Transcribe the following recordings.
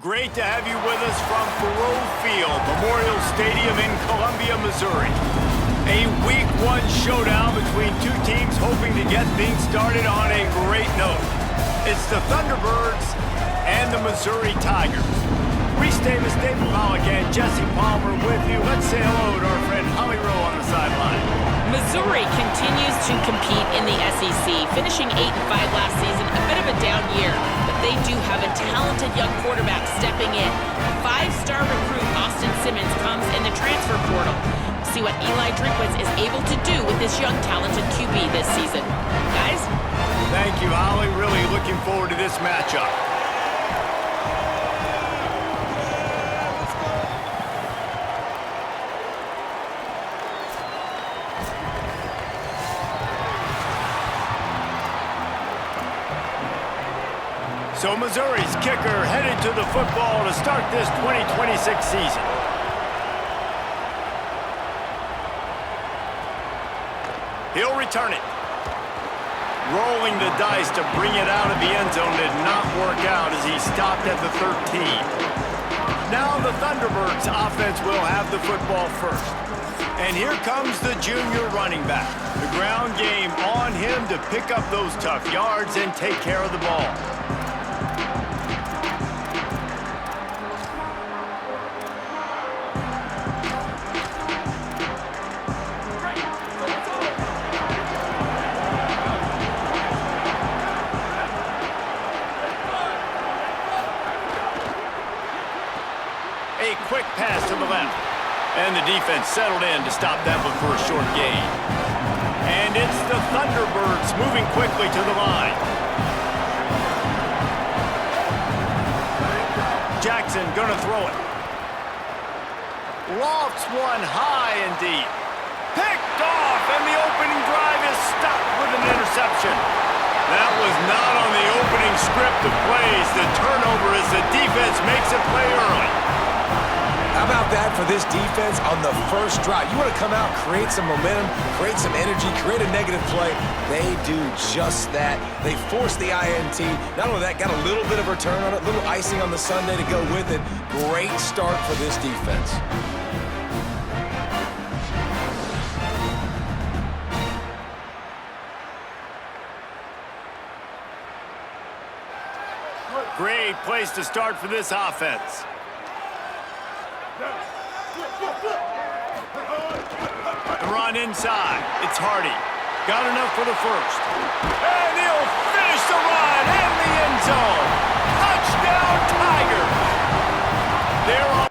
great to have you with us from Faurot Field, Memorial Stadium in Columbia, Missouri. A Week 1 showdown between two teams hoping to get things started on a great note. It's the Thunderbirds and the Missouri Tigers. Reese Davis, David Pollock, and Jesse Palmer with you. Let's say hello to our friend Holly Rowe on the sideline. Missouri continues to compete in the SEC, finishing 8-5 last season, a bit of a down year, but they do have a talented young quarterback stepping in. Five-star recruit Austin Simmons comes in the transfer portal. See what Eli Drinkwitz is able to do with this young talented QB this season. Guys? Thank you, Holly. Really looking forward to this matchup. So Missouri's kicker headed to the football to start this 2026 season. He'll return it. Rolling the dice to bring it out of the end zone did not work out as he stopped at the 13. Now the Thunderbirds offense will have the football first. And here comes the junior running back. The ground game on him to pick up those tough yards and take care of the ball. A quick pass to the left. And the defense settled in to stop that one for a short gain. And it's the Thunderbirds moving quickly to the line. Jackson gonna throw it. Lofts one high and deep. Picked off, and the opening drive is stopped with an interception. That was not on the opening script of plays. The turnover as the defense makes a play early. How about that for this defense on the first drive? You want to come out, create some momentum, create some energy, create a negative play. They do just that. They force the INT. Not only that, got a little bit of return on it, a little icing on the sundae to go with it. Great start for this defense. Great place to start for this offense. The run inside. It's Hardy. Got enough for the first. And he'll finish the run in the end zone. Touchdown, Tigers. They're on.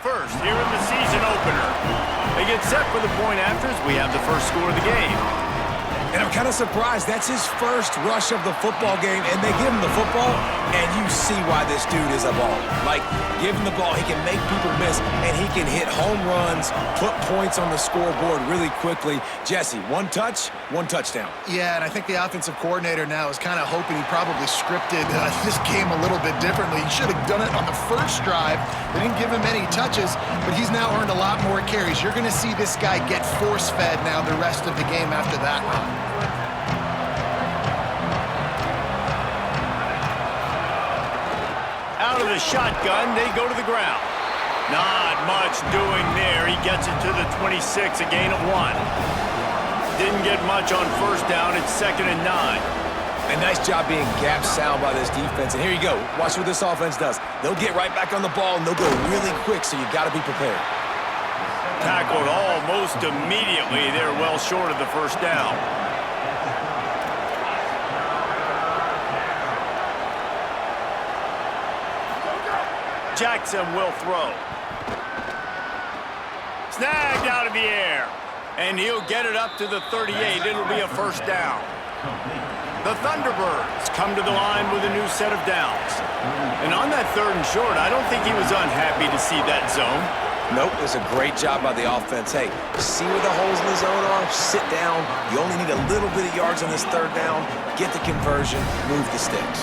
First, here in the season opener. They get set for the point afters. We have the first score of the game. And I'm kind of surprised. That's his first rush of the football game, and they give him the football, and you see why this dude is a baller. Like, give him the ball, he can make people miss, and he can hit home runs, put points on the scoreboard really quickly. Jesse, one touch, one touchdown. Yeah, and I think the offensive coordinator now is kind of hoping he probably scripted this game a little bit differently. He should have done it on the first drive. They didn't give him any touches, but he's now earned a lot more carries. You're going to see this guy get force-fed now the rest of the game after that. Out of the shotgun, they go to the ground. Not much doing there. He gets it to the 26, a gain of 1. Didn't get much on first down. It's 2nd and 9. A nice job being gap sound by this defense. And here you go. Watch what this offense does. They'll get right back on the ball, and they'll go really quick, so you got to be prepared. Tackled almost immediately. They're well short of the first down. Jackson will throw. Snagged out of the air. And he'll get it up to the 38. It'll be a first down. The Thunderbirds come to the line with a new set of downs. And on that 3rd and short, I don't think he was unhappy to see that zone. Nope, it's a great job by the offense. Hey, see where the holes in the zone are? Sit down. You only need a little bit of yards on this 3rd down. Get the conversion, move the sticks.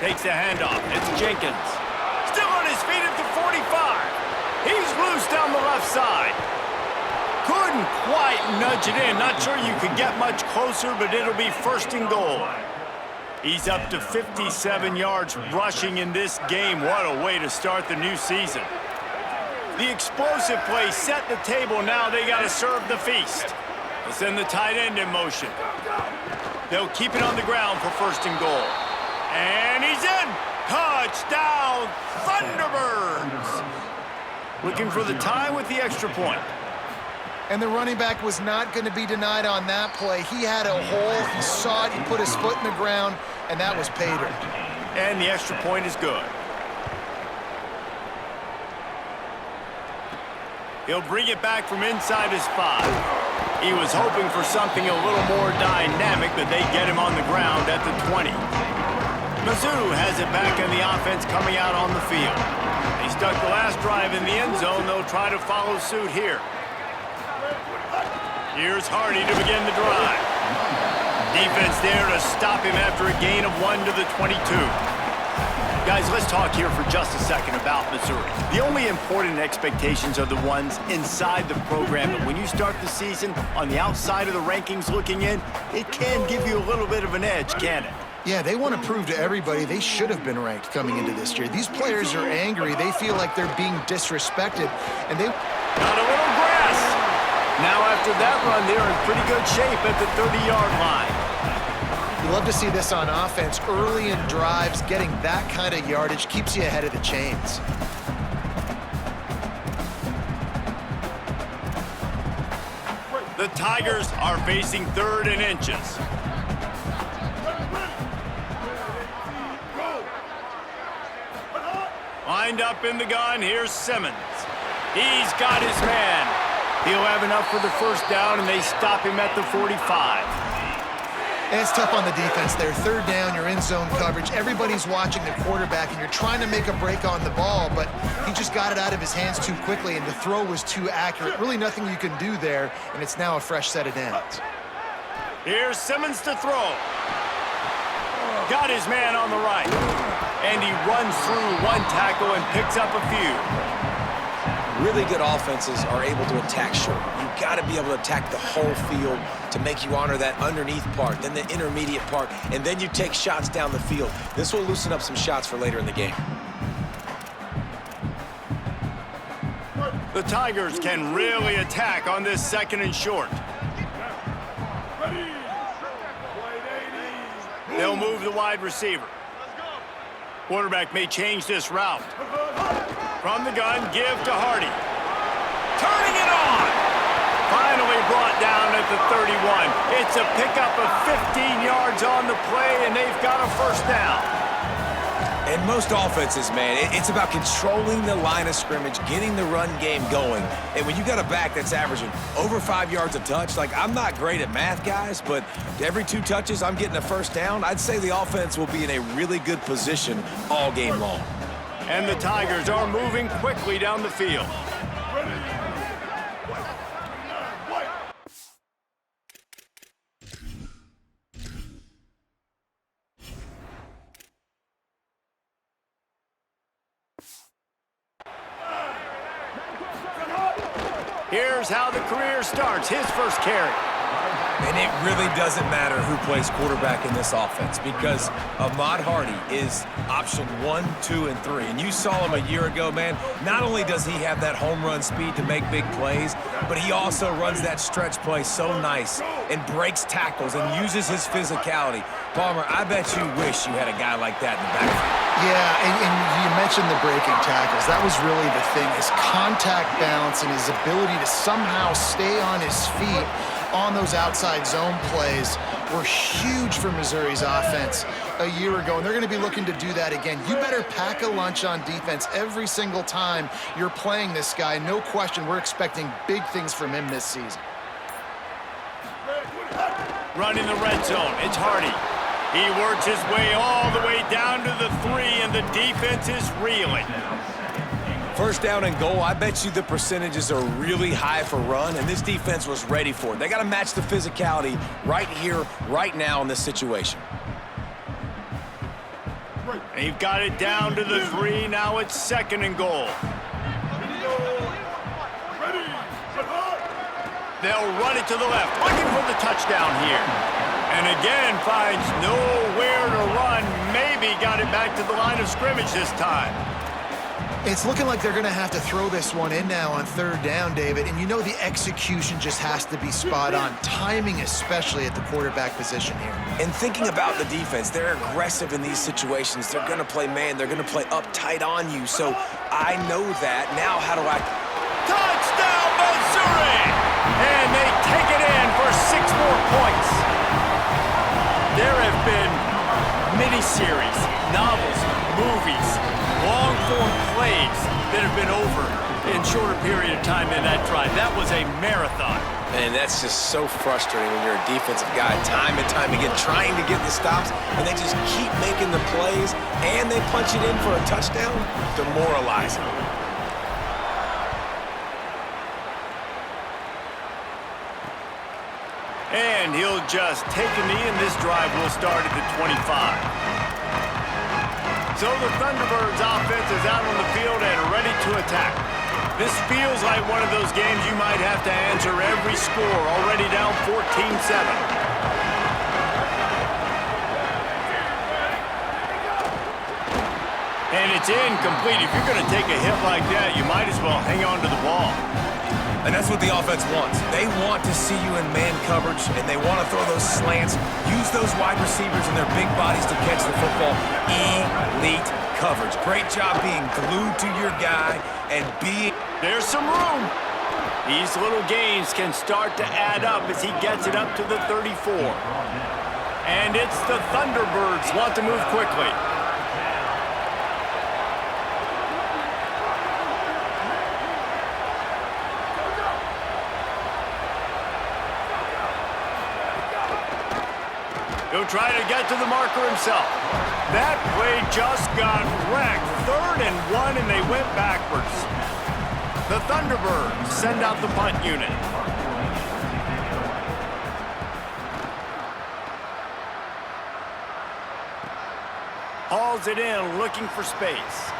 Takes the handoff. It's Jenkins. Still on his feet at the 45. He's loose down the left side. Couldn't quite nudge it in. Not sure you could get much closer, but it'll be 1st and goal. He's up to 57 yards rushing in this game. What a way to start the new season. The explosive play set the table. Now they got to serve the feast. They'll send the tight end in motion. They'll keep it on the ground for 1st and goal. And he's in! Touchdown, Thunderbirds! Looking for the tie with the extra point. And the running back was not going to be denied on that play. He had a hole, he saw it, he put his foot in the ground, and that was pay dirt. And the extra point is good. He'll bring it back from inside his 5. He was hoping for something a little more dynamic, but they get him on the ground at the 20. Mizzou has it back in the offense coming out on the field. They stuck the last drive in the end zone. They'll try to follow suit here. Here's Hardy to begin the drive. Defense there to stop him after a gain of 1 to the 22. Guys, let's talk here for just a second about Missouri. The only important expectations are the ones inside the program. But when you start the season on the outside of the rankings looking in, it can give you a little bit of an edge, can it? Yeah, they want to prove to everybody they should have been ranked coming into this year. These players are angry. They feel like they're being disrespected, and they... Got a little grass. Now after that run, they're in pretty good shape at the 30-yard line. You love to see this on offense. Early in drives, getting that kind of yardage keeps you ahead of the chains. The Tigers are facing 3rd and inches. Lined up in the gun, here's Simmons. He's got his man. He'll have enough for the first down, and they stop him at the 45. And it's tough on the defense there. 3rd down, you're in zone coverage. Everybody's watching the quarterback, and you're trying to make a break on the ball, but he just got it out of his hands too quickly, and the throw was too accurate. Really nothing you can do there, and it's now a fresh set of downs. Here's Simmons to throw. Got his man on the right. And he runs through 1 tackle and picks up a few. Really good offenses are able to attack short. You've got to be able to attack the whole field to make you honor that underneath part, then the intermediate part, and then you take shots down the field. This will loosen up some shots for later in the game. The Tigers can really attack on this 2nd and short. They'll move the wide receiver. Quarterback may change this route. From the gun, give to Hardy. Turning it on. Finally brought down at the 31. It's a pickup of 15 yards on the play, and they've got a first down. And most offenses, man, it's about controlling the line of scrimmage, getting the run game going. And when you got a back that's averaging over 5 yards a touch, like, I'm not great at math, guys, but every 2 touches, I'm getting a first down. I'd say the offense will be in a really good position all game long. And the Tigers are moving quickly down the field. Here's how the career starts. His first carry. And it really doesn't matter who plays quarterback in this offense because Ahmad Hardy is option 1, 2, and 3. And you saw him a year ago, man. Not only does he have that home run speed to make big plays, but he also runs that stretch play so nice and breaks tackles and uses his physicality. Palmer, I bet you wish you had a guy like that in the backfield. Yeah, and you mentioned the breaking tackles. That was really the thing. His contact balance and his ability to somehow stay on his feet on those outside zone plays were huge for Missouri's offense a year ago, and they're going to be looking to do that again. You better pack a lunch on defense every single time you're playing this guy. No question, we're expecting big things from him this season. Running the red zone, it's Hardy. He works his way all the way down to the 3, and the defense is reeling. First down and goal, I bet you the percentages are really high for run, and this defense was ready for it. They got to match the physicality right here, right now in this situation. They've got it down to the 3. Now it's 2nd and goal. They'll run it to the left, looking for the touchdown here. And again, finds nowhere to run. Maybe got it back to the line of scrimmage this time. It's looking like they're going to have to throw this one in now on 3rd down, David. And you know the execution just has to be spot on. Timing especially at the quarterback position here. And thinking about the defense, they're aggressive in these situations. They're going to play man. They're going to play up tight on you. So I know that. Now how do I... Touchdown, Missouri! And they take it in for 6 more points. There have been miniseries, novels, movies, long-form plays that have been over in shorter period of time than that drive. That was a marathon. And that's just so frustrating when you're a defensive guy, time and time again, trying to get the stops, and they just keep making the plays, and they punch it in for a touchdown. Demoralizing. And he'll just take a knee, and this drive will start at the 25. So the Thunderbirds offense is out on the field and ready to attack. This feels like one of those games you might have to answer every score, already down 14-7. And it's incomplete. If you're going to take a hit like that, you might as well hang on to the ball. And that's what the offense wants. They want to see you in man coverage, and they want to throw those slants, use those wide receivers and their big bodies to catch the football. Elite coverage. Great job being glued to your guy and being... There's some room. These little gains can start to add up as he gets it up to the 34. And it's the Thunderbirds want to move quickly. He'll try to get to the marker himself. That play just got wrecked. 3rd and 1, and they went backwards. The Thunderbirds send out the punt unit. Hauls it in, looking for space.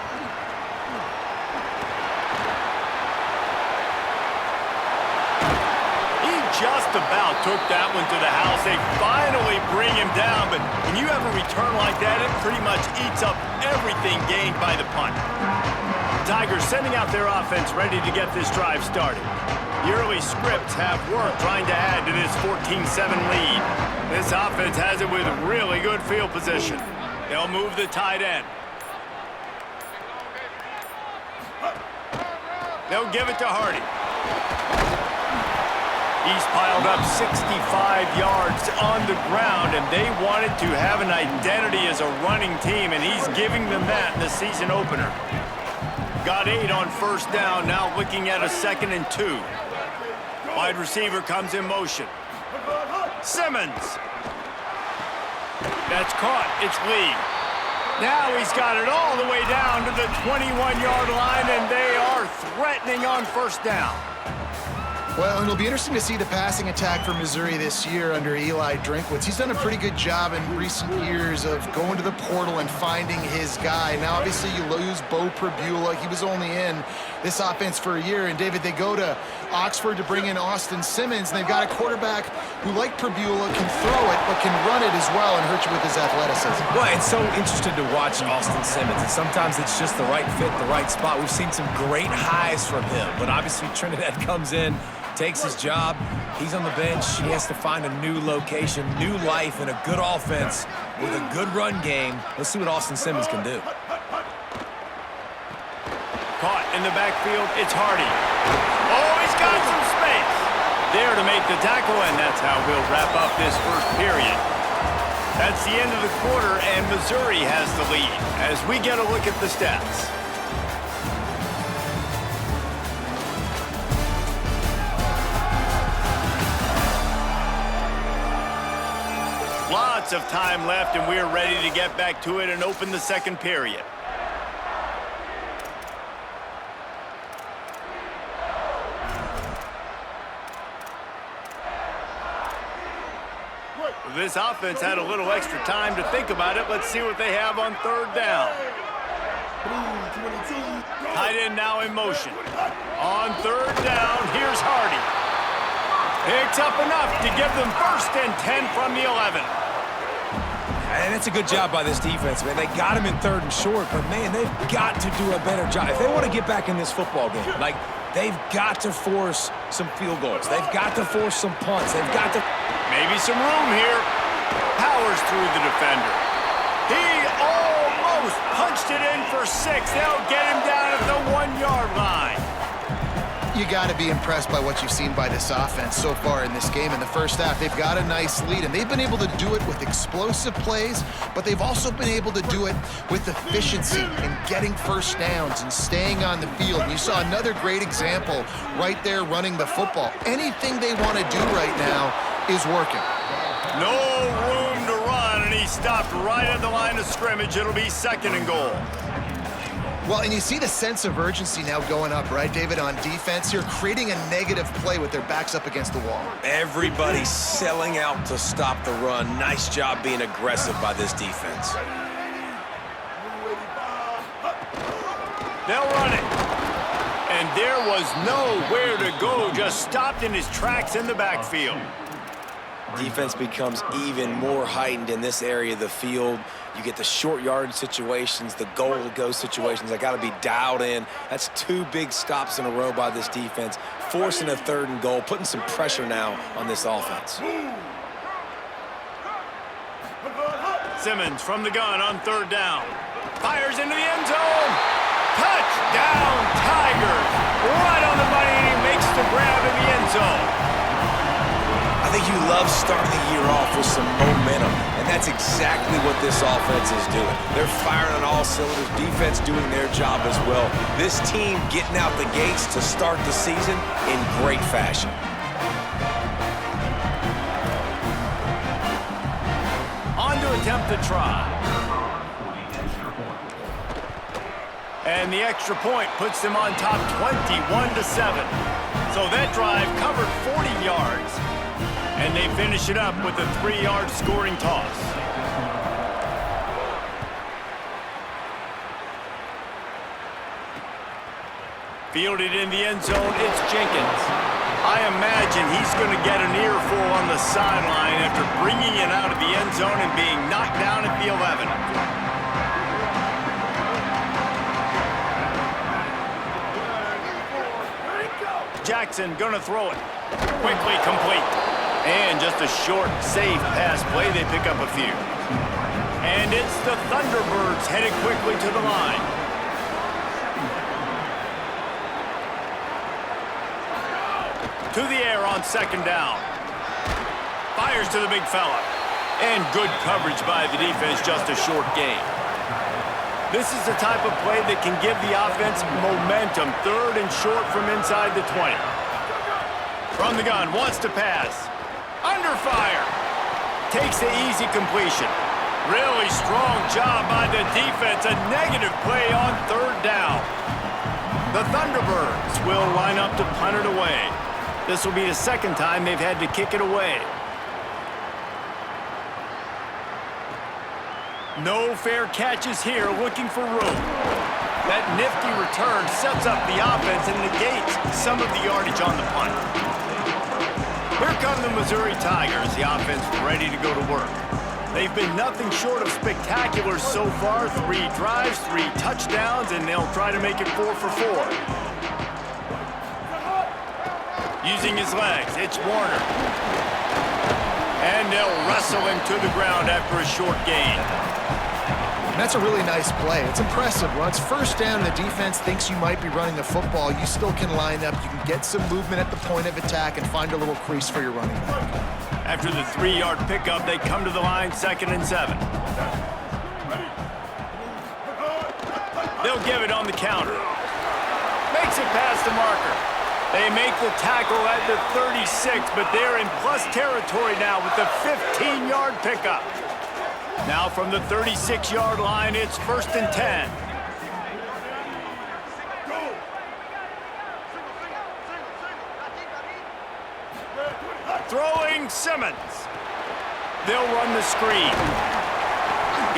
Just about took that one to the house. They finally bring him down, but when you have a return like that, it pretty much eats up everything gained by the punt. Tigers sending out their offense ready to get this drive started. The early scripts have worked trying to add to this 14-7 lead. This offense has it with really good field position. They'll move the tight end. They'll give it to Hardy. He's piled up 65 yards on the ground, and they wanted to have an identity as a running team, and he's giving them that in the season opener. Got 8 on 1st down, now looking at a 2nd and 2. Wide receiver comes in motion. Simmons. That's caught. It's Lee. Now he's got it all the way down to the 21-yard line, and they are threatening on 1st down. Well, and it'll be interesting to see the passing attack for Missouri this year under Eli Drinkwitz. He's done a pretty good job in recent years of going to the portal and finding his guy. Now, obviously, you lose Bo Pribula. He was only in this offense for a year. And, David, they go to Oxford to bring in Austin Simmons. And they've got a quarterback who, like Pribula, can throw it but can run it as well and hurt you with his athleticism. Well, it's so interesting to watch Austin Simmons. And sometimes it's just the right fit, the right spot. We've seen some great highs from him. But, obviously, Trinidad comes in, takes his job. He's on the bench. He has to find a new location, new life, and a good offense with a good run game. Let's see what Austin Simmons can do. In the backfield, it's Hardy. Oh, he's got some space. There to make the tackle, and that's how we'll wrap up this first period. That's the end of the quarter, and Missouri has the lead as we get a look at the stats. Lots of time left, and we're ready to get back to it and open the second period. This offense had a little extra time to think about it. Let's see what they have on third down. Tight end now in motion. On third down, here's Hardy. Picks up enough to give them 1st and 10 from the 11. And it's a good job by this defense, man. They got him in 3rd and short, but, man, they've got to do a better job. If they want to get back in this football game, like, they've got to force some field goals. They've got to force some punts. They've got to... Maybe some room here. Powers through the defender. He almost punched it in for 6. They'll get him down at the 1-yard line. You got to be impressed by what you've seen by this offense so far in this game. In the first half, they've got a nice lead, and they've been able to do it with explosive plays, but they've also been able to do it with efficiency and getting first downs and staying on the field. And you saw another great example right there running the football. Anything they want to do right now is working. No room to run, and he stopped right at the line of scrimmage. It'll be 2nd and goal. Well, and you see the sense of urgency now going up, right, David, on defense here, creating a negative play with their backs up against the wall. Everybody's selling out to stop the run. Nice job being aggressive by this defense. They'll run it. And there was nowhere to go, just stopped in his tracks in the backfield. Defense becomes even more heightened in this area of the field. You get the short yardage situations, the goal-to-go situations. They got to be dialed in. That's 2 big stops in a row by this defense, forcing a 3rd and goal, putting some pressure now on this offense. Simmons from the gun on 3rd down. Fires into the end zone. Touchdown, Tigers. Right on the money, and he makes the grab in the end zone. I think you love starting the year off with some momentum, and that's exactly what this offense is doing. They're firing on all cylinders, defense doing their job as well. This team getting out the gates to start the season in great fashion. On to attempt the try. And the extra point puts them on top 21-7. So that drive covered 40 yards. And they finish it up with a 3-yard scoring toss. Fielded in the end zone, it's Jenkins. I imagine he's going to get an earful on the sideline after bringing it out of the end zone and being knocked down at the 11. Jackson going to throw it. Quickly complete. And just a short, safe pass play. They pick up a few. And it's the Thunderbirds headed quickly to the line. To the air on 2nd down. Fires to the big fella. And good coverage by the defense, just a short gain. This is the type of play that can give the offense momentum. 3rd and short from inside the 20. From the gun, wants to pass. Under fire. Takes the easy completion. Really strong job by the defense. A negative play on 3rd down. The Thunderbirds will line up to punt it away. This will be the 2nd time they've had to kick it away. No fair catches here, looking for room. That nifty return sets up the offense and negates some of the yardage on the punt. Here come the Missouri Tigers, the offense ready to go to work. They've been nothing short of spectacular so far. 3 drives, 3 touchdowns, and they'll try to make it 4 for 4. Using his legs, it's Warner. And they'll wrestle him to the ground after a short gain. And that's a really nice play. It's impressive. When it's first down, the defense thinks you might be running the football. You still can line up. You can get some movement at the point of attack and find a little crease for your running back. After the 3-yard pickup, they come to the line 2nd and 7. They'll give it on the counter. Makes it past the marker. They make the tackle at the 36, but they're in plus territory now with the 15-yard pickup. Now from the 36-yard line, it's 1st and 10. Throwing Simmons. They'll run the screen.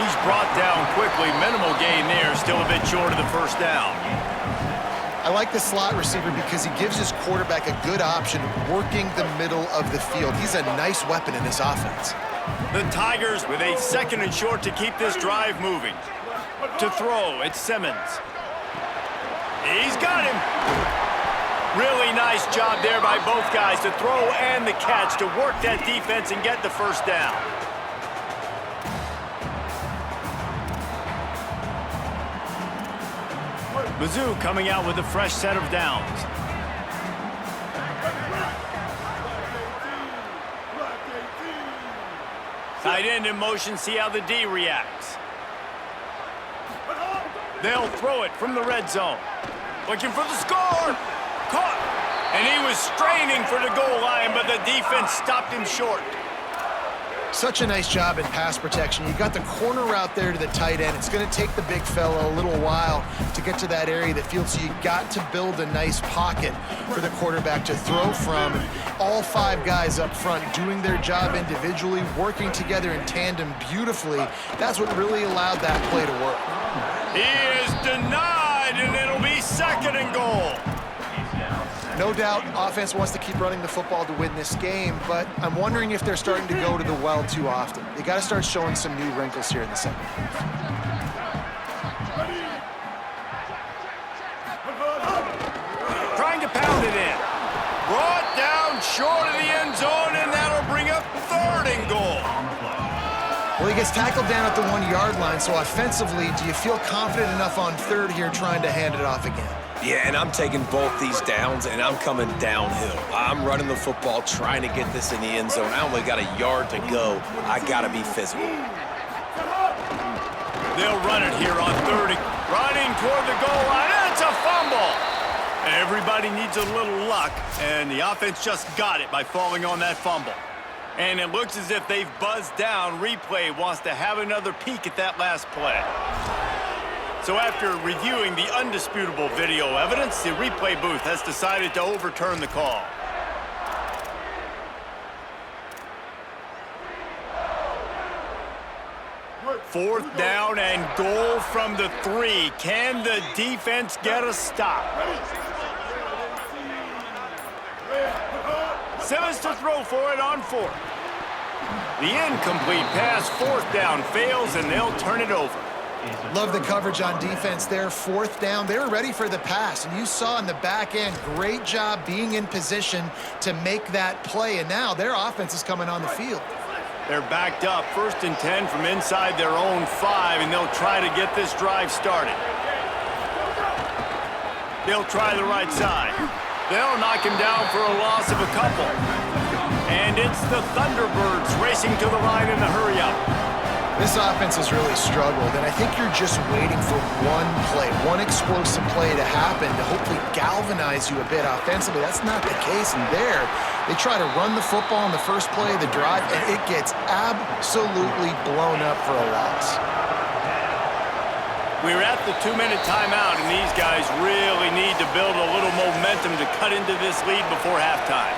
He's brought down quickly. Minimal gain there, still a bit short of the first down. I like the slot receiver because he gives his quarterback a good option working the middle of the field. He's a nice weapon in this offense. The Tigers with a 2nd and short to keep this drive moving. To throw, it's Simmons. He's got him. Really nice job there by both guys to throw and the catch to work that defense and get the first down. Mizzou coming out with a fresh set of downs. Tight end in motion, see how the D reacts. They'll throw it from the red zone. Looking for the score. Caught. And he was straining for the goal line, but the defense stopped him short. Such a nice job in pass protection. You got the corner route there to the tight end. It's going to take the big fella a little while to get to that area of the field, so you got to build a nice pocket for the quarterback to throw from. And all 5 guys up front doing their job individually, working together in tandem beautifully. That's what really allowed that play to work. He is denied, and it'll be 2nd and goal. No doubt, offense wants to keep running the football to win this game, but I'm wondering if they're starting to go to the well too often. They got to start showing some new wrinkles here in the second half. Trying to pound it in. Brought down short of the end zone, and that'll bring up 3rd and goal. Well, he gets tackled down at the 1-yard line, so offensively, do you feel confident enough on 3rd here trying to hand it off again? Yeah, and I'm taking both these downs, and I'm coming downhill. I'm running the football, trying to get this in the end zone. I only got a yard to go. I got to be physical. They'll run it here on 3rd. Running toward the goal line. It's a fumble. Everybody needs a little luck, and the offense just got it by falling on that fumble. And it looks as if they've buzzed down. Replay wants to have another peek at that last play. So after reviewing the undisputable video evidence, the replay booth has decided to overturn the call. Fourth down and goal from the 3. Can the defense get a stop? Simmons to throw for it on 4th. The incomplete pass, 4th down, fails, and they'll turn it over. Love the coverage on defense there. 4th down. They were ready for the pass, and you saw in the back end, great job being in position to make that play, and now their offense is coming on the field. They're backed up, 1st and 10 from inside their own 5, and they'll try to get this drive started. They'll try the right side. They'll knock him down for a loss of a couple. And it's the Thunderbirds racing to the line in the hurry-up. This offense has really struggled, and I think you're just waiting for one play, one explosive play to happen to hopefully galvanize you a bit offensively. That's not the case, and there, they try to run the football in the first play of the drive, and it gets absolutely blown up for a loss. We're at the 2-minute timeout, and these guys really need to build a little momentum to cut into this lead before halftime.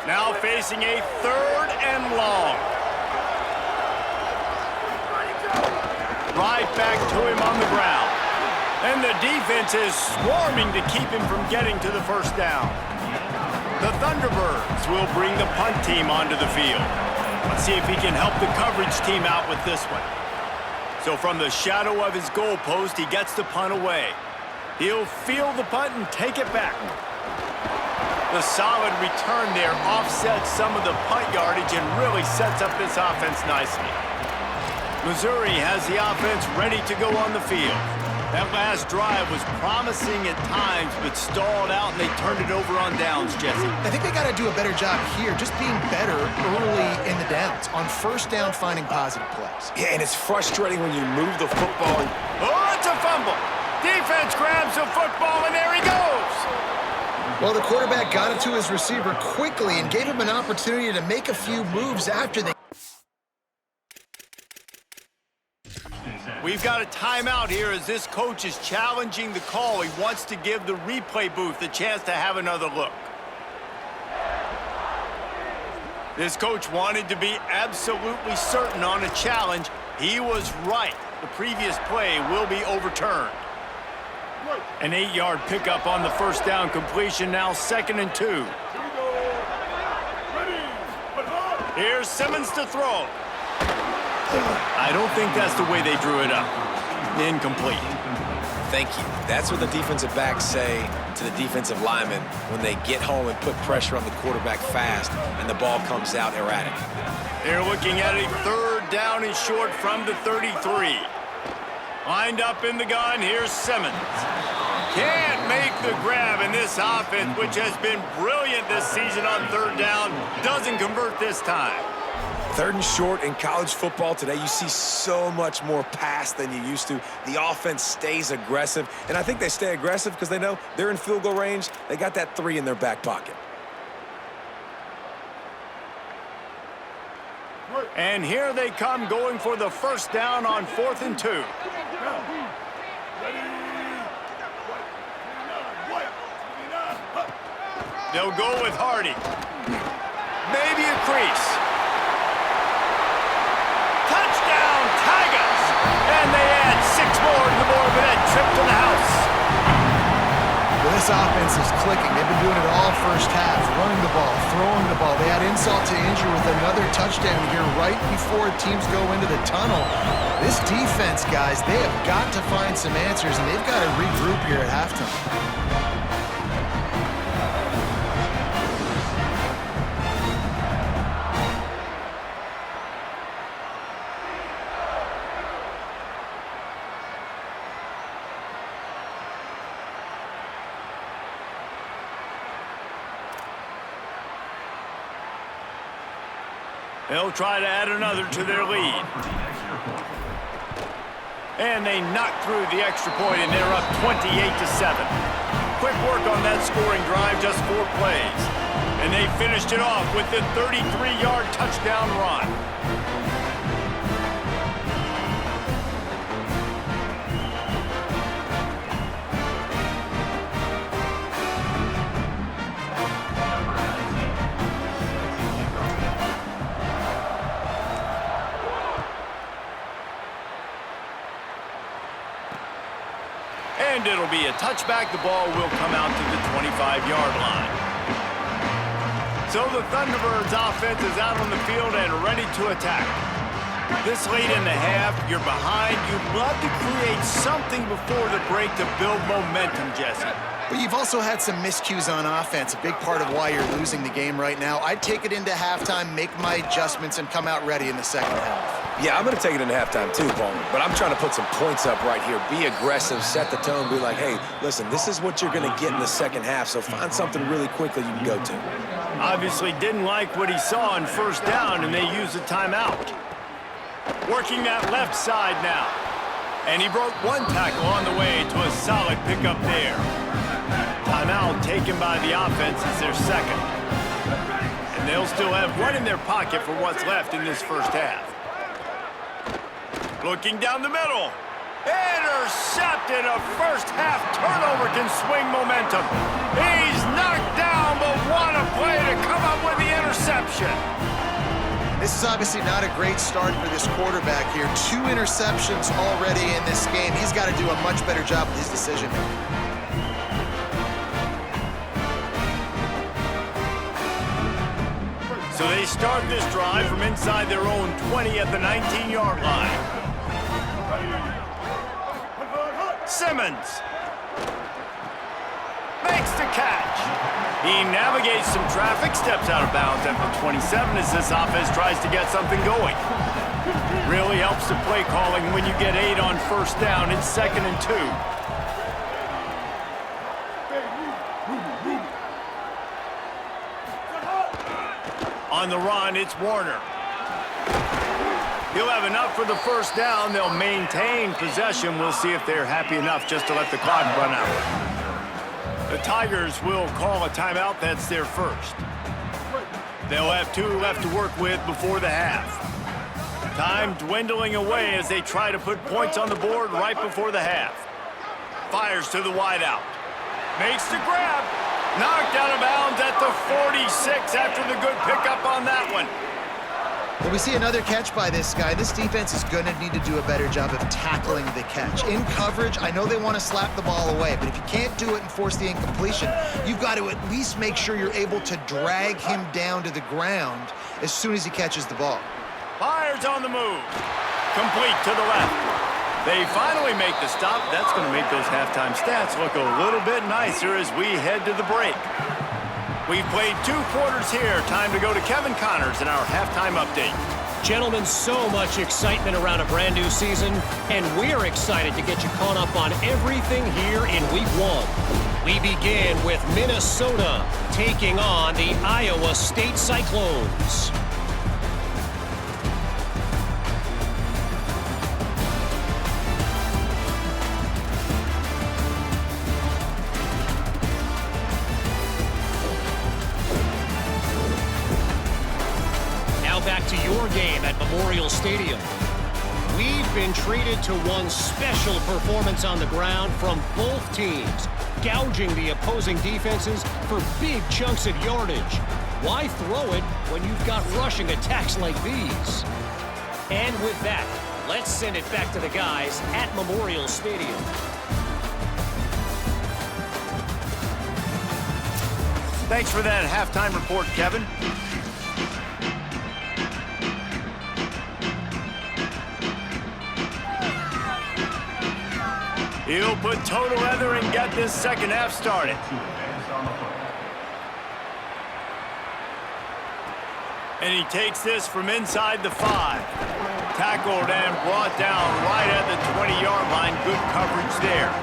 Now facing a 3rd and long. Right back to him on the ground. And the defense is swarming to keep him from getting to the first down. The Thunderbirds will bring the punt team onto the field. Let's see if he can help the coverage team out with this one. So from the shadow of his goal post, he gets the punt away. He'll field the punt and take it back. The solid return there offsets some of the punt yardage and really sets up this offense nicely. Missouri has the offense ready to go on the field. That last drive was promising at times, but stalled out, and they turned it over on downs, Jesse. I think they got to do a better job here, just being better early in the downs, on first down finding positive plays. Yeah, and it's frustrating when you move the football. Oh, it's a fumble. Defense grabs the football, and there he goes. Well, the quarterback got it to his receiver quickly and gave him an opportunity to make a few moves after they... We've got a timeout here as this coach is challenging the call. He wants to give the replay booth a chance to have another look. This coach wanted to be absolutely certain on a challenge. He was right. The previous play will be overturned. An 8-yard pickup on the first down completion, now 2nd and 2. Here's Simmons to throw. I don't think that's the way they drew it up. Incomplete. Thank you. That's what the defensive backs say to the defensive linemen when they get home and put pressure on the quarterback fast and the ball comes out erratic. They're looking at a 3rd down and short from the 33. Lined up in the gun, here's Simmons. Can't make the grab, in this offense, which has been brilliant this season on 3rd down, doesn't convert this time. 3rd and short in college football today, you see so much more pass than you used to. The offense stays aggressive, and I think they stay aggressive because they know they're in field goal range. They got that 3 in their back pocket. And here they come, going for the first down on 4th and 2. They'll go with Hardy. Maybe a crease. Touchdown, Tigers! And they add 6 more to the board with that trip to the house. Well, this offense is clicking. They've been doing it all first half, running the ball, throwing the ball. They had insult to injury with another touchdown here right before teams go into the tunnel. This defense, guys, they have got to find some answers, and they've got to regroup here at halftime. They'll try to add another to their lead. And they knock through the extra point, and they're up 28-7. Quick work on that scoring drive, just 4 plays. And they finished it off with the 33-yard touchdown run. And it'll be a touchback. The ball will come out to the 25-yard line. So the Thunderbirds offense is out on the field and ready to attack. This late in the half, you're behind. You'd love to create something before the break to build momentum, Jesse. But you've also had some miscues on offense, a big part of why you're losing the game right now. I'd take it into halftime, make my adjustments, and come out ready in the second half. Yeah, I'm going to take it into halftime too, Palmer. But I'm trying to put some points up right here. Be aggressive, set the tone, be like, hey, listen, this is what you're going to get in the second half, so find something really quickly you can go to. Obviously didn't like what he saw on first down, and they used a timeout. Working that left side now. And he broke 1 tackle on the way to a solid pickup there. Timeout taken by the offense is their second. And they'll still have 1 in their pocket for what's left in this first half. Looking down the middle. Intercepted. A first half turnover can swing momentum. He's knocked down, but what a play to come up with the interception. This is obviously not a great start for this quarterback here. 2 interceptions already in this game. He's got to do a much better job with his decision-making. So they start this drive from inside their own 20 at the 19-yard line. Simmons. makes the catch. He navigates some traffic, steps out of bounds at the 27 as this offense tries to get something going. Really helps the play calling when you get 8 on first down. It's 2nd and 2. On the run, it's Warner. He'll have enough for the first down. They'll maintain possession. We'll see if they're happy enough just to let the clock run out. The Tigers will call a timeout. That's their first. They'll have 2 left to work with before the half. Time dwindling away as they try to put points on the board right before the half. Fires to the wideout. Makes the grab. Knocked out of bounds at the 46 after the good pickup on that one. Well, we see another catch by this guy. This defense is going to need to do a better job of tackling the catch. In coverage, I know they want to slap the ball away, but if you can't do it and force the incompletion, you've got to at least make sure you're able to drag him down to the ground as soon as he catches the ball. Fires on the move. Complete to the left. They finally make the stop. That's going to make those halftime stats look a little bit nicer as we head to the break. We've played 2 quarters here. Time to go to Kevin Connors in our halftime update. Gentlemen, so much excitement around a brand new season, and we're excited to get you caught up on everything here in Week 1. We begin with Minnesota taking on the Iowa State Cyclones. Back to your game at Memorial Stadium. We've been treated to one special performance on the ground from both teams, gouging the opposing defenses for big chunks of yardage. Why throw it when you've got rushing attacks like these? And with that, let's send it back to the guys at Memorial Stadium. Thanks for that halftime report, Kevin. He'll put toe to leather and get this second half started. And he takes this from inside the 5. Tackled and brought down right at the 20-yard line. Good coverage there.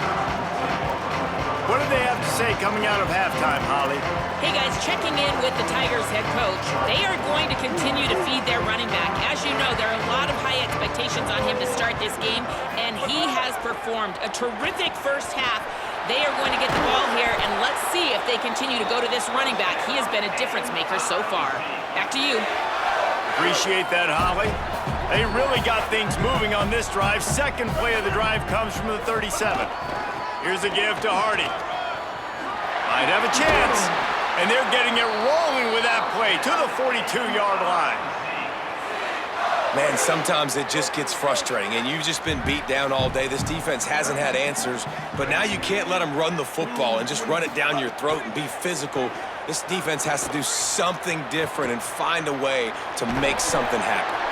What do they have to say coming out of halftime, Holly? Hey guys, checking in with the Tigers head coach. They are going to continue to feed their running back. As you know, there are a lot of high expectations on him to start this game, and he has performed a terrific first half. They are going to get the ball here, and let's see if they continue to go to this running back. He has been a difference maker so far. Back to you. Appreciate that, Holly. They really got things moving on this drive. Second play of the drive comes from the 37. Here's a give to Hardy. Might have a chance. And they're getting it rolling with that play to the 42-yard line. Man, sometimes it just gets frustrating, and you've just been beat down all day. This defense hasn't had answers, but now you can't let them run the football and just run it down your throat and be physical. This defense has to do something different and find a way to make something happen.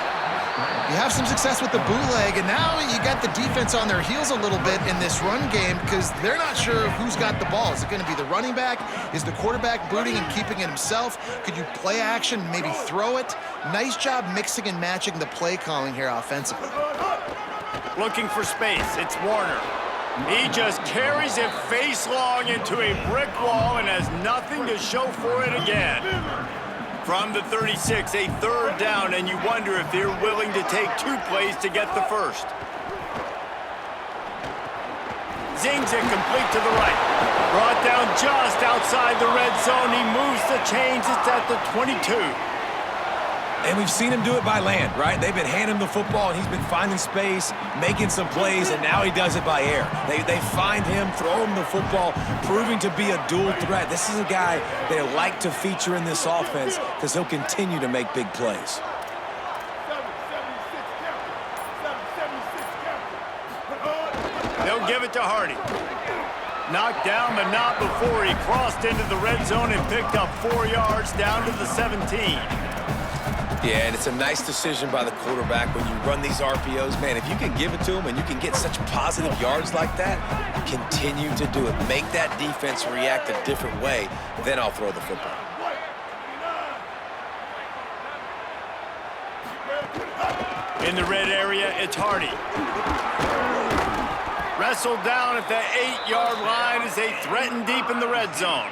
You have some success with the bootleg, and now you got the defense on their heels a little bit in this run game because they're not sure who's got the ball. Is it going to be the running back? Is the quarterback booting and keeping it himself? Could you play action, maybe throw it? Nice job mixing and matching the play calling here offensively. Looking for space. It's Warner. He just carries it face long into a brick wall and has nothing to show for it again. From the 36, a third down, and you wonder if they're willing to take 2 plays to get the first. Zings it complete to the right. Brought down just outside the red zone. He moves the chains. It's at the 22. And we've seen him do it by land, right? They've been handing him the football, and he's been finding space, making some plays, and now he does it by air. They find him, throw him the football, proving to be a dual threat. This is a guy they like to feature in this offense because he'll continue to make big plays. They'll give it to Hardy. Knocked down, but not before he crossed into the red zone and picked up 4 yards down to the 17. Yeah, and it's a nice decision by the quarterback when you run these RPOs. Man, if you can give it to him and you can get such positive yards like that, Continue to do it. Make that defense react a different way, then I'll throw the football. In the red area, it's Hardy. Wrestled down at the 8-yard line as they threaten deep in the red zone.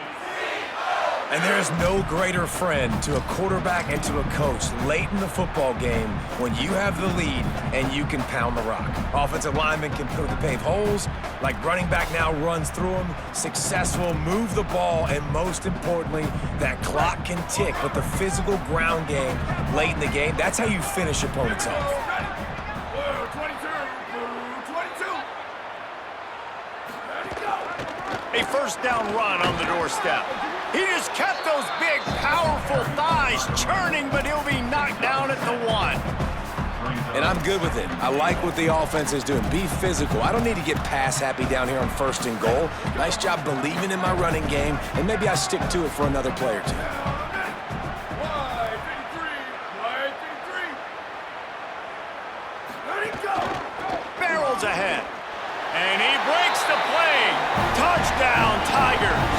And there is no greater friend to a quarterback and to a coach late in the football game when you have the lead and you can pound the rock. Offensive linemen can pave holes, like running back now runs through them, successful, move the ball, and most importantly, that clock can tick. But the physical ground game late in the game, that's how you finish opponents off. A first down run on the doorstep. He just kept those big, powerful thighs churning, but he'll be knocked down at the 1. And I'm good with it. I like what the offense is doing. Be physical. I don't need to get pass happy down here on 1st and goal. Nice job believing in my running game, and maybe I stick to it for another play or two. Barrels ahead. And he breaks the play. Touchdown, Tigers.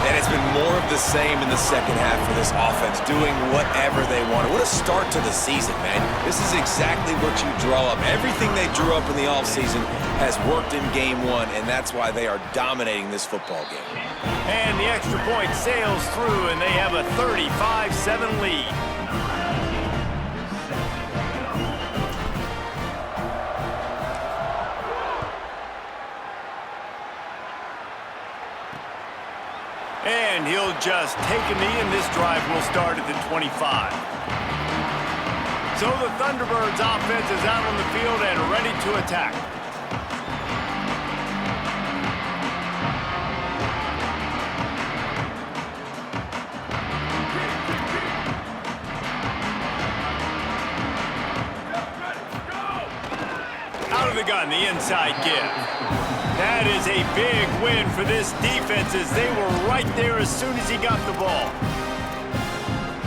And it's been more of the same in the second half for this offense, doing whatever they want. What a start to the season, man. This is exactly what you draw up. Everything they drew up in the offseason has worked in game 1, and that's why they are dominating this football game. And the extra point sails through, and they have a 35-7 lead. And he'll just take a knee, and this drive will start at the 25. So the Thunderbirds offense is out on the field and ready to attack. Out of the gun, the inside give. That is a big win for this defense as they were right there as soon as he got the ball.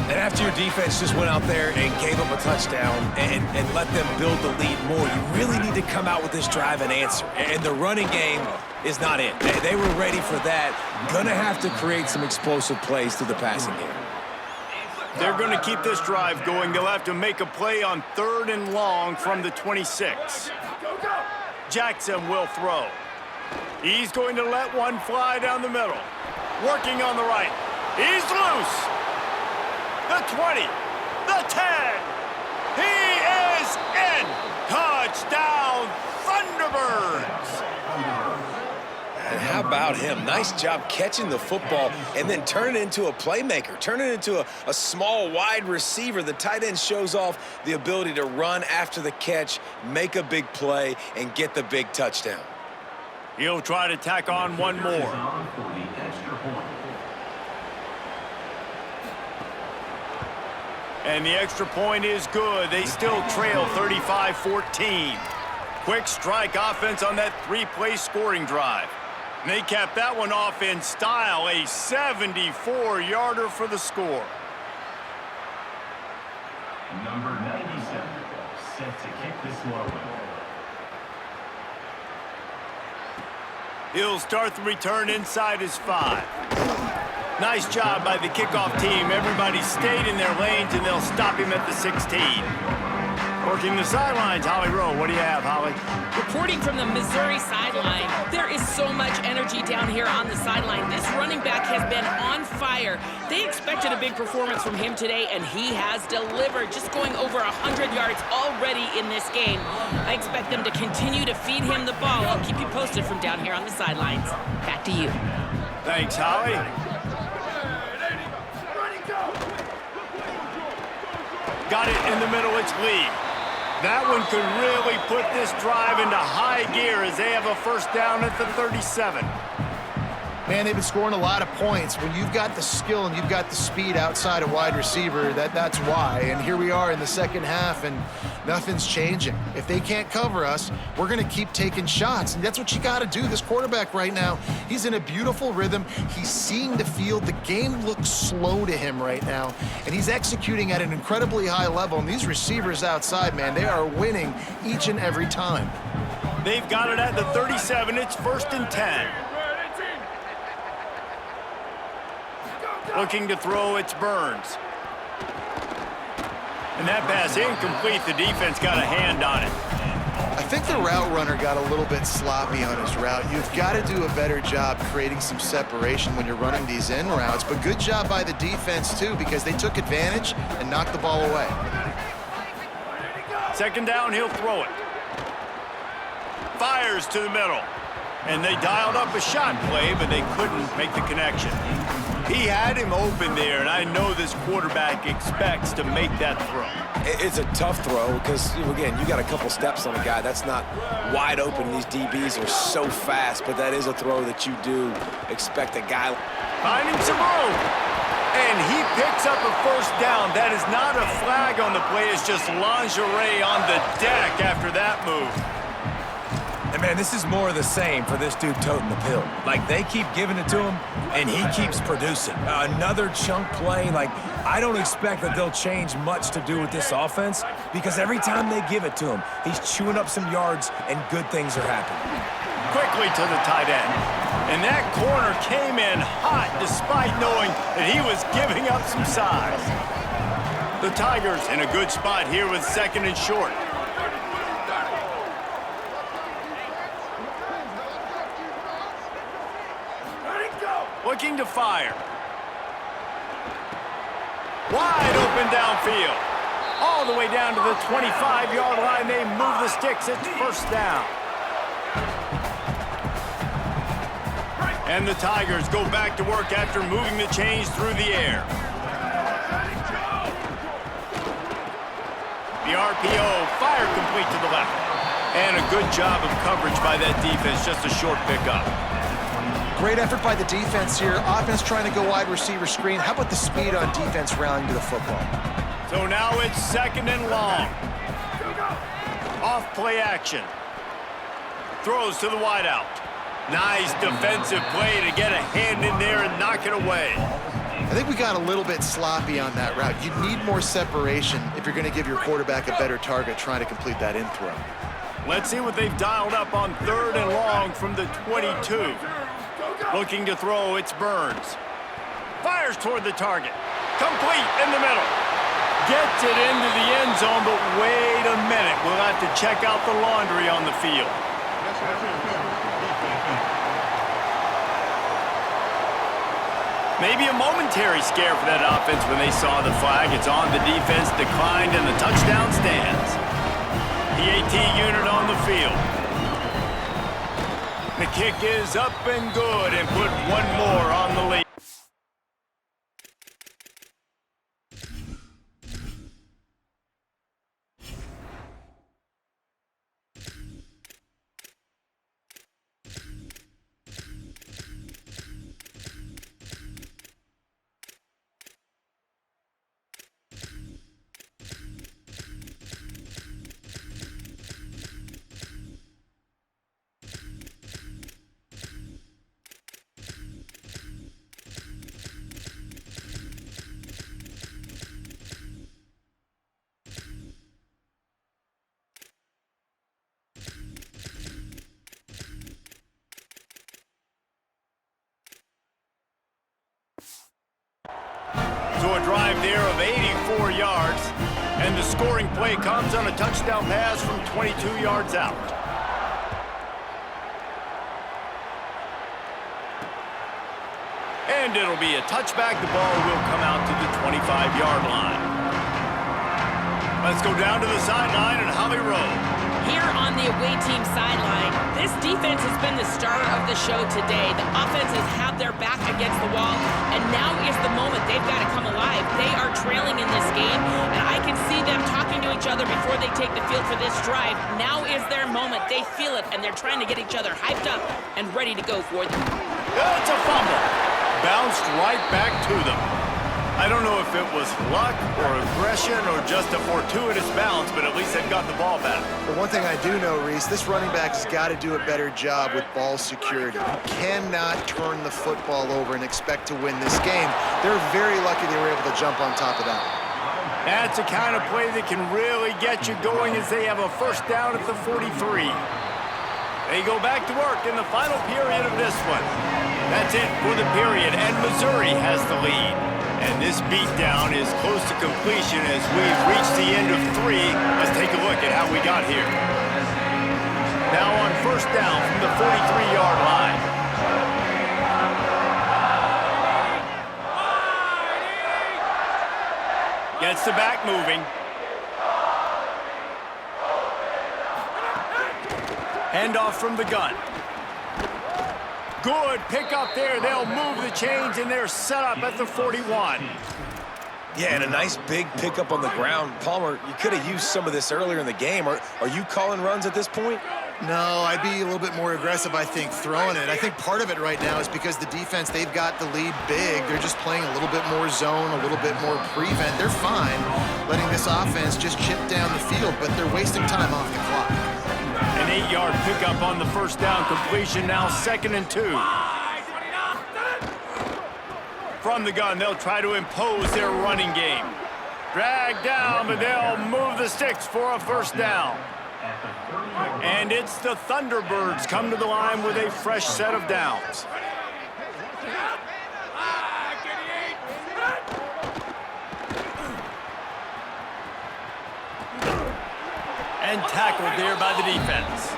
And after your defense just went out there and gave up a touchdown and let them build the lead more, you really need to come out with this drive and answer. And the running game is not it. They were ready for that. Gonna have to create some explosive plays through the passing game. They're going to keep this drive going. They'll have to make a play on 3rd and long from the 26. Jackson will throw. He's going to let one fly down the middle. Working on the right. He's loose. The 20. The 10. He is in. Touchdown, Thunderbirds. And how about him? Nice job catching the football and then turn it into a playmaker. Turn it into a small, wide receiver. The tight end shows off the ability to run after the catch, make a big play, and get the big touchdown. He'll try to tack on one more. And the extra point is good. They still trail 35-14. Quick strike offense on that 3-play scoring drive. And they cap that one off in style, a 74-yarder for the score. Number 97, set to kick this one away. He'll start the return inside his 5. Nice job by the kickoff team. Everybody stayed in their lanes, and they'll stop him at the 16. Working the sidelines, Holly Rowe. What do you have, Holly? Reporting from the Missouri sideline, there is so much energy down here on the sideline. This running back has been on fire. They expected a big performance from him today, and he has delivered, just going over 100 yards already in this game. I expect them to continue to feed him the ball. I'll keep you posted from down here on the sidelines. Back to you. Thanks, Holly. Got it in the middle, it's Lee. That one could really put this drive into high gear as they have a first down at the 37. Man, they've been scoring a lot of points. When you've got the skill and you've got the speed outside a wide receiver, that's why. And here we are in the second half, and nothing's changing. If they can't cover us, we're going to keep taking shots. And that's what you got to do. This quarterback right now, he's in a beautiful rhythm. He's seeing the field. The game looks slow to him right now. And he's executing at an incredibly high level. And these receivers outside, man, they are winning each and every time. They've got it at the 37. It's 1st and 10. Looking to throw, it's Burns. And that pass incomplete. The defense got a hand on it. I think the route runner got a little bit sloppy on his route. You've got to do a better job creating some separation when you're running these in routes, but good job by the defense too, because they took advantage and knocked the ball away. 2nd down, he'll throw it. Fires to the middle. And they dialed up a shot play, but they couldn't make the connection. He had him open there, and I know this quarterback expects to make that throw. It's a tough throw because, again, you got a couple steps on a guy. That's not wide open. These DBs are so fast, but that is a throw that you do expect a guy. Finding some room. And he picks up a 1st down. That is not a flag on the play. It's just lingerie on the deck after that move. And, man, this is more of the same for this dude toting the pill. Like, they keep giving it to him, and he keeps producing. Another chunk play. Like, I don't expect that they'll change much to do with this offense because every time they give it to him, he's chewing up some yards, and good things are happening. Quickly to the tight end. And that corner came in hot despite knowing that he was giving up some size. The Tigers in a good spot here with 2nd and short. Looking to fire. Wide open downfield. All the way down to the 25-yard line. They move the sticks. It's 1st down. And the Tigers go back to work after moving the chains through the air. The RPO, fire complete to the left. And a good job of coverage by that defense. Just a short pickup. Great effort by the defense here. Offense trying to go wide receiver screen. How about the speed on defense rallying to the football? So now it's 2nd and long. Off play action. Throws to the wideout. Nice defensive play to get a hand in there and knock it away. I think we got a little bit sloppy on that route. You need more separation if you're going to give your quarterback a better target trying to complete that in throw. Let's see what they've dialed up on 3rd and long from the 22. Looking to throw, it's Burns. Fires toward the target. Complete in the middle. Gets it into the end zone, but wait a minute. We'll have to check out the laundry on the field. Maybe a momentary scare for that offense when they saw the flag. It's on, the defense declined, and the touchdown stands. The AT unit on the field. The kick is up and good and put one more on the lead. So a drive there of 84 yards, and the scoring play comes on a touchdown pass from 22 yards out. And it'll be a touchback. The ball will come out to the 25-yard line. Let's go down to the sideline and Holly Rowe. Here on the away team sideline, this defense has been the star of the show today. The offense has had their back against the wall, and now is the moment they've got to come alive. They are trailing in this game, and I can see them talking to each other before they take the field for this drive. Now is their moment. They feel it, and they're trying to get each other hyped up and ready to go for them. It's a fumble. Bounced right back to them. I don't know if it was luck or aggression or just a fortuitous bounce, but at least they've got the ball back. But one thing I do know, Reese, this running back has got to do a better job with ball security. You cannot turn the football over and expect to win this game. They're very lucky they were able to jump on top of that. That's a kind of play that can really get you going as they have a first down at the 43. They go back to work in the final period of this one. That's it for the period, and Missouri has the lead. And this beatdown is close to completion as we've reached the end of 3. Let's take a look at how we got here. Now on first down from the 43-yard line. Gets the back moving. Handoff from the gun. Good pickup there. They'll move the chains, and they're set up at the 41. Yeah, and a nice big pickup on the ground. Palmer, you could have used some of this earlier in the game. Are you calling runs at this point? No, I'd be a little bit more aggressive, I think, throwing it. I think part of it right now is because the defense, they've got the lead big. They're just playing a little bit more zone, a little bit more prevent. They're fine letting this offense just chip down the field, but they're wasting time off the clock. An 8-yard pickup on the first down completion, now 2nd and 2. From the gun, they'll try to impose their running game. Drag down, but they'll move the sticks for a first down. And it's the Thunderbirds come to the line with a fresh set of downs. And tackled there by the defense.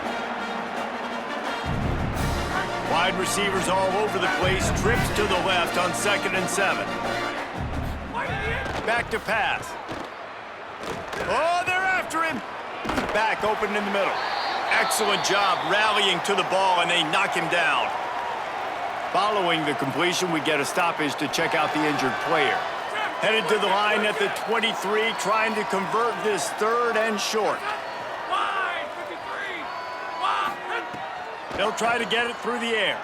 Wide receivers all over the place. Trips to the left on 2nd and 7. Back to pass. Oh, they're after him. Back open in the middle. Excellent job rallying to the ball, and they knock him down. Following the completion, we get a stoppage to check out the injured player. Headed to the line at the 23, trying to convert this 3rd and short. They'll try to get it through the air.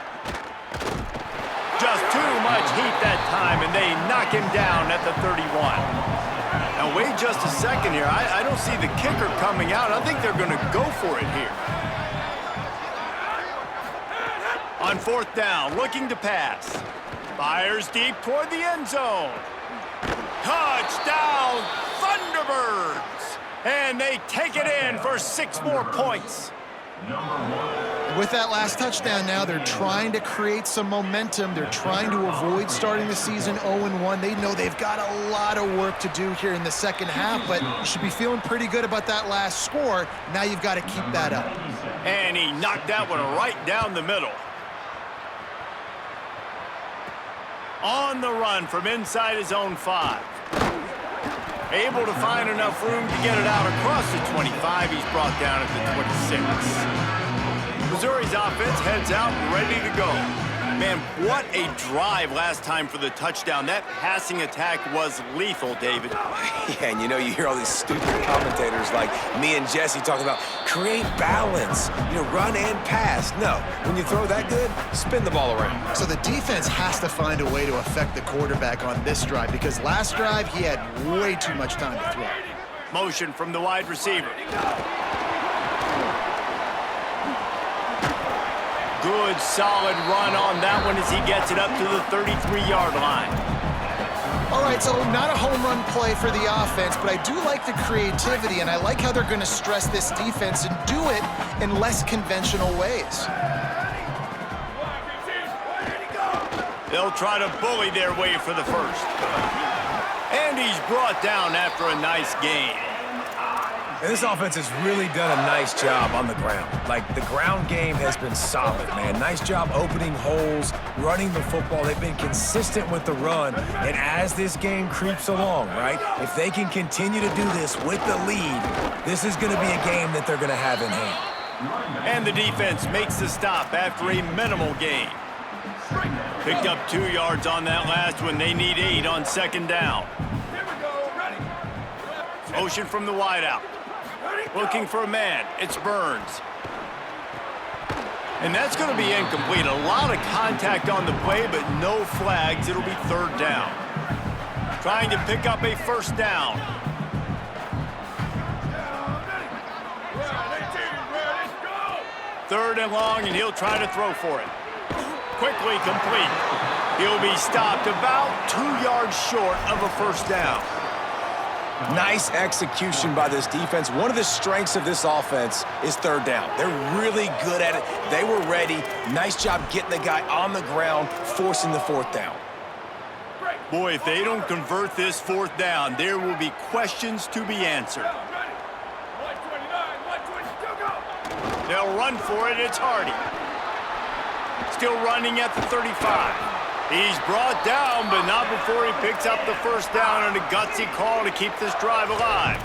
Just too much heat that time, and they knock him down at the 31. Now, wait just a second here. I don't see the kicker coming out. I think they're going to go for it here. On 4th down, looking to pass. Fires deep toward the end zone. Touchdown, Thunderbirds! And they take it in for 6 more points. With that last touchdown now, they're trying to create some momentum. They're trying to avoid starting the season 0-1. They know they've got a lot of work to do here in the second half, but you should be feeling pretty good about that last score. Now you've got to keep that up. And he knocked that one right down the middle. On the run from inside his own 5. Able to find enough room to get it out across the 25. He's brought down at the 26. Missouri's offense heads out ready to go. Man, what a drive last time for the touchdown. That passing attack was lethal, David. Yeah, and you hear all these stupid commentators like me and Jesse talking about create balance, run and pass. No, when you throw that good, spin the ball around. So the defense has to find a way to affect the quarterback on this drive because last drive he had way too much time to throw. Motion from the wide receiver. Good, solid run on that one as he gets it up to the 33-yard line. All right, so not a home run play for the offense, but I do like the creativity, and I like how they're going to stress this defense and do it in less conventional ways. They'll try to bully their way for the first. And he's brought down after a nice gain. And this offense has really done a nice job on the ground. Like, the ground game has been solid, man. Nice job opening holes, running the football. They've been consistent with the run. And as this game creeps along, right, if they can continue to do this with the lead, this is going to be a game that they're going to have in hand. And the defense makes the stop after a minimal gain. Picked up 2 yards on that last one. They need 8 on 2nd down. Motion from the wideout. Looking for a man. It's Burns. And that's going to be incomplete. A lot of contact on the play, but no flags. It'll be 3rd down. Trying to pick up a first down. Third and long, and he'll try to throw for it. Quickly complete. He'll be stopped about 2 yards short of a first down. Nice execution by this defense. One of the strengths of this offense is third down. They're really good at it. They were ready. Nice job getting the guy on the ground, forcing the fourth down. Boy, if they don't convert this fourth down, there will be questions to be answered. They'll run for it. It's Hardy. Still running at the 35. He's brought down, but not before he picks up the first down on a gutsy call to keep this drive alive.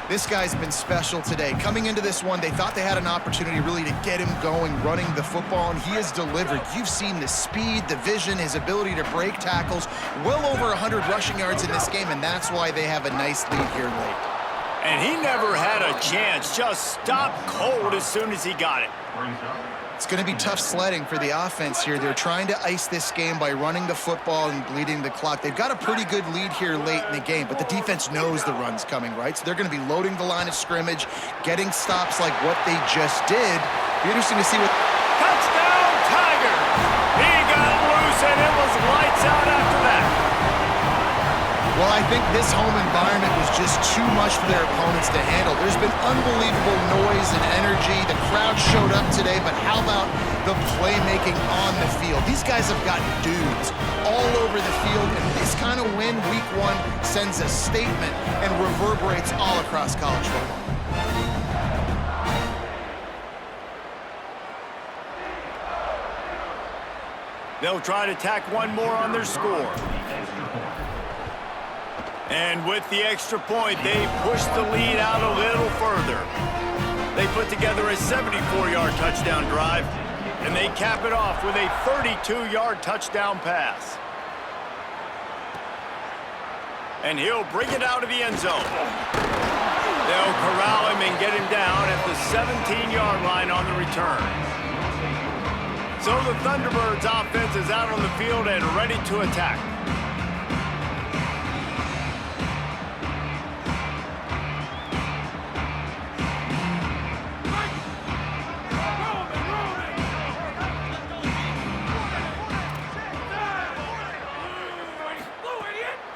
This guy's been special today. Coming into this one, they thought they had an opportunity really to get him going, running the football, and he has delivered. You've seen the speed, the vision, his ability to break tackles. Well over 100 rushing yards in this game, and that's why they have a nice lead here late. And he never had a chance. Just stopped cold as soon as he got it. It's going to be tough sledding for the offense here. They're trying to ice this game by running the football and bleeding the clock. They've got a pretty good lead here late in the game, but the defense knows the run's coming, right? So they're going to be loading the line of scrimmage, getting stops like what they just did. Be interesting to see what... Touchdown, Tiger! He got loose, and it was lights out after that. Well, I think this home environment was just too much for their opponents to handle. There's been unbelievable noise and energy. The crowd showed up today, but how about the playmaking on the field? These guys have got dudes all over the field, and this kind of win week one sends a statement and reverberates all across college football. They'll try to tack one more on their score. And with the extra point, they push the lead out a little further. They put together a 74-yard touchdown drive, and they cap it off with a 32-yard touchdown pass. And he'll bring it out of the end zone. They'll corral him and get him down at the 17-yard line on the return. So the Thunderbirds offense is out on the field and ready to attack.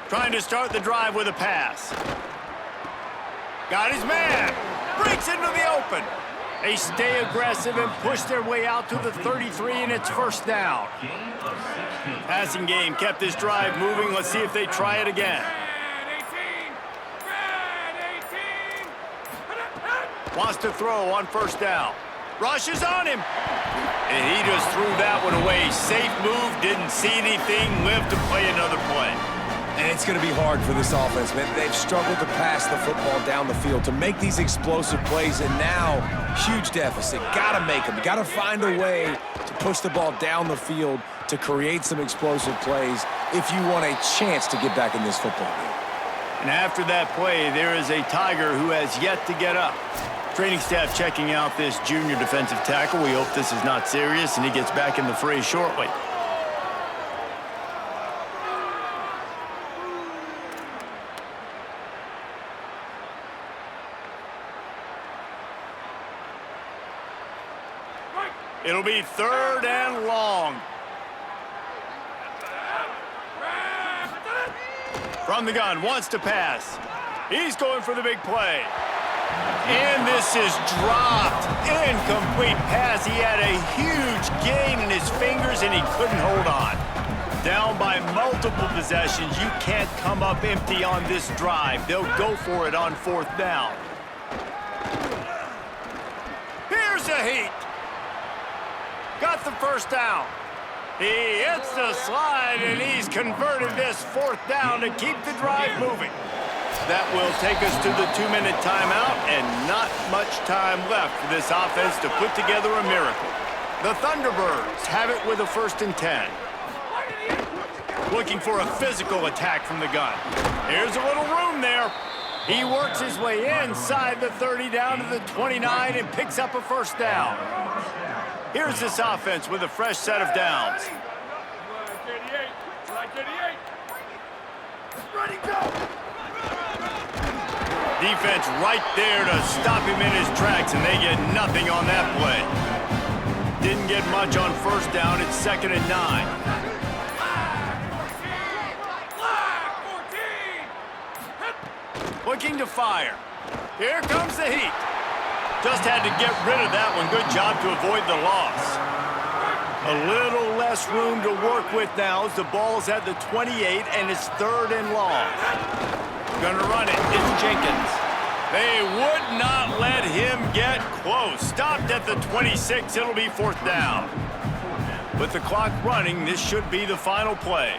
Trying to start the drive with a pass. Got his man. Breaks into the open. They stay aggressive and push their way out to the 33, and it's first down. Passing game kept this drive moving. Let's see if they try it again. Wants to throw on first down. Rushes on him. And he just threw that one away. Safe move, didn't see anything, lived to play another play. And it's going to be hard for this offense, man. They've struggled to pass the football down the field, to make these explosive plays, and now, huge deficit. Got to make them. Got to find a way to push the ball down the field to create some explosive plays if you want a chance to get back in this football game. And after that play, there is a Tiger who has yet to get up. Training staff checking out this junior defensive tackle. We hope this is not serious, and he gets back in the fray shortly. It'll be third and long. From the gun, wants to pass. He's going for the big play. And this is dropped. Incomplete pass. He had a huge gain in his fingers, and he couldn't hold on. Down by multiple possessions. You can't come up empty on this drive. They'll go for it on fourth down. Here's a heat. Got the first down. He hits the slide, and he's converted this fourth down to keep the drive moving. That will take us to the 2-minute timeout, and not much time left for this offense to put together a miracle. The Thunderbirds have it with a 1st and 10. Looking for a physical attack from the gun. Here's a little room there. He works his way inside the 30 down to the 29 and picks up a first down. Here's this offense with a fresh set of downs. Defense right there to stop him in his tracks, and they get nothing on that play. Didn't get much on first down. It's 2nd and 9. looking to fire. Here comes the heat. Just had to get rid of that one. Good job to avoid the loss. A little less room to work with now as the ball's at the 28 and it's 3rd and long. Gonna run it. It's Jenkins. They would not let him get close. Stopped at the 26. It'll be 4th down. With the clock running, this should be the final play.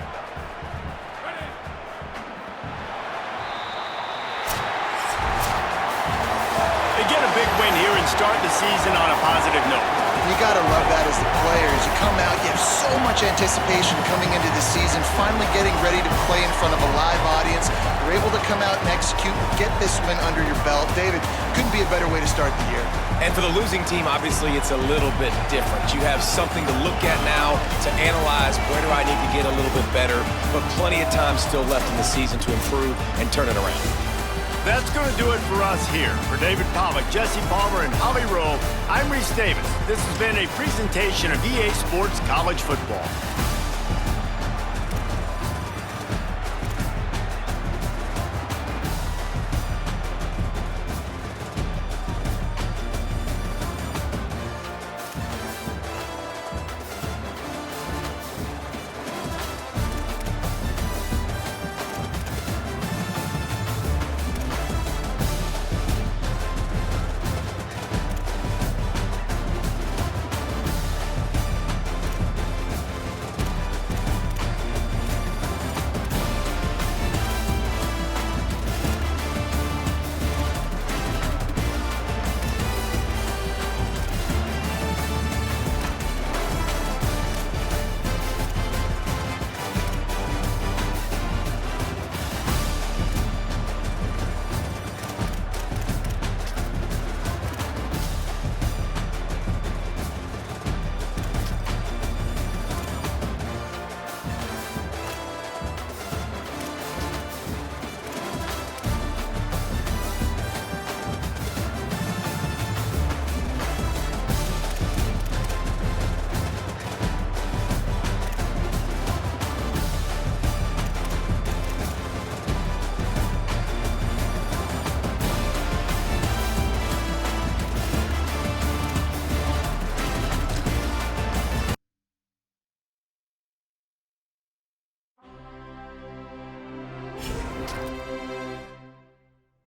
They get a big win here and start the season on a positive note. You got to love that as the player. As you come out, you have so much anticipation coming into the season, finally getting ready to play in front of a live audience. You're able to come out and execute, get this win under your belt. David, couldn't be a better way to start the year. And for the losing team, obviously, it's a little bit different. You have something to look at now to analyze where do I need to get a little bit better, but plenty of time still left in the season to improve and turn it around. That's going to do it for us here. For David Pollack, Jesse Palmer, and Holly Rowe, I'm Reese Davis. This has been a presentation of EA Sports College Football.